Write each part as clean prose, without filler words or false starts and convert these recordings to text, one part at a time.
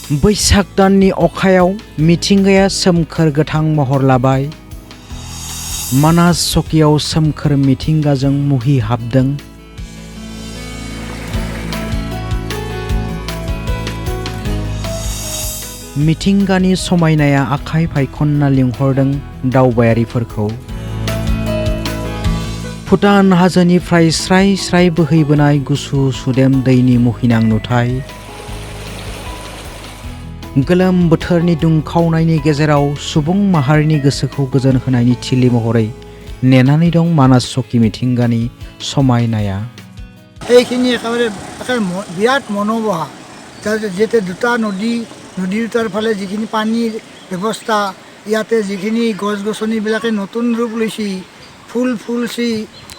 बैसाग दाननि अखायाव मिथिंगाया सोमखोर गोथां महर लाबाय। मानास सखियाव सोमखोर मिथिंगाजों मुहि हाबदों। मिथिंगानि समायनाया आखाइ फायखनना लिंहरदों दावबायारिफोरखौ। भुटान हाजोनिफ्राय स्राय स्राय बोहैबोनाय गुसु सुदेम दैनि मुहिनां नुथाय। गोलोम बोथोरनि दुंखावनायनि गेजेराव सुबुं माहारिनि गोसोखौ गोजोन होनायनि थिलि महरै नेनानै दं मानास सखि मिथिंगानि समायनाया। এইখিনি একেবাৰে বিৰাট মনোমোহা। যেতিয়া দুটা নদী দুটাৰ ফালে যিখিনি পানীৰ ব্যৱস্থা, ইয়াতে যিখিনি গছ গছনিবিলাকে নতুন ৰূপ লৈছে, ফুল ফুলছি,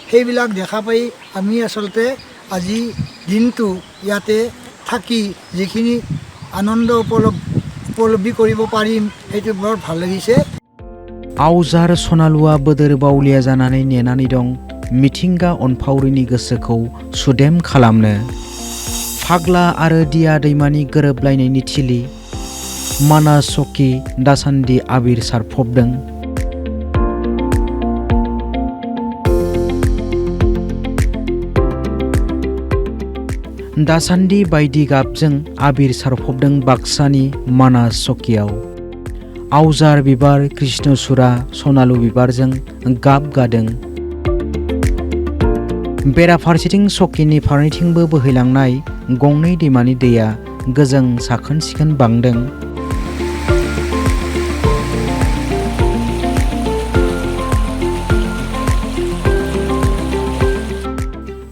সেইবিলাক দেখা পাই আমি আচলতে আজি দিনটো ইয়াতে থাকি যিখিনি আনন্দ উপলব্ধি কৰিব পাৰিম, সেইটো বৰ ভাল লাগিছে। आवजार सनालुआ बोदोर बावलिया जानानै नेनानै दं मिथिंगा अनफावरिनि गोसोखौ सुदेम खालामनो। फाग्ला आरो दिया दैमानि गोरोबलायनायनि थिलि मानास सखि दासान्दि आबिर सारफबदों। दासान्दि बायदि गाबजों आबिर सारफबदों बाक्सानि मानास सखियाव। आवजार बिबार, कृष्णचूड़ा, सनालु बिबारजों गाब गादों। बेराफारसेथिं सखिनि फारनैथिंबो बोहैलांनाय गंनै दैमानि दैया गोजों साखोन सिखोन बांदों।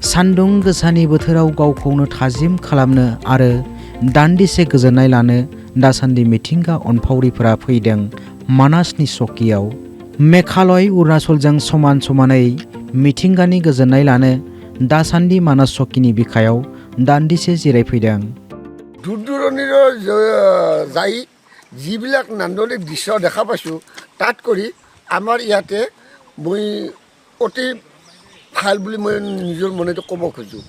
सान्दुं गोसानि बोथोराव गावखौनो थाजिम खालामनो आरो दान्दिसे गोजोननाय लानो दासान्दि मिथिंगा अनफावरिफोरा फैदों मानासनि सखियाव। मेघालय अरुणाचलजों समान समानै मिथिंगानि गोजोननाय लानो दासान्दि मानास सखिनि बिखायाव दान्दिसे जिरायफैदों। দূৰ দূৰণিৰ যাই যিবিলাক নান্দনিক দৃশ্য দেখা পাইছোঁ, তাত কৰি আমাৰ ইয়াতে মই অতি ভাল বুলি মই নিজৰ মনেতো ক'ব খোজোঁ।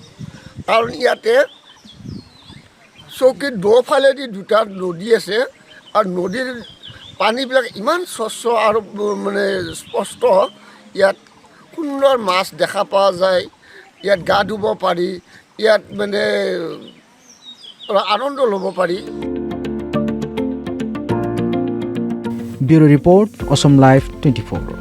কাৰণ ইয়াতে চৌকিৰ দুফালেদি দুটা নদী আছে আৰু নদীৰ পানীবিলাক ইমান স্বচ্ছ আৰু মানে স্পষ্ট। ইয়াত সুন্দৰ মাছ দেখা পোৱা যায়, ইয়াত গা ধুব পাৰি, ইয়াত মানে আনন্দ ল'ব পাৰি। ব্যুৰো ৰিপৰ্ট, অসম লাইভ 24।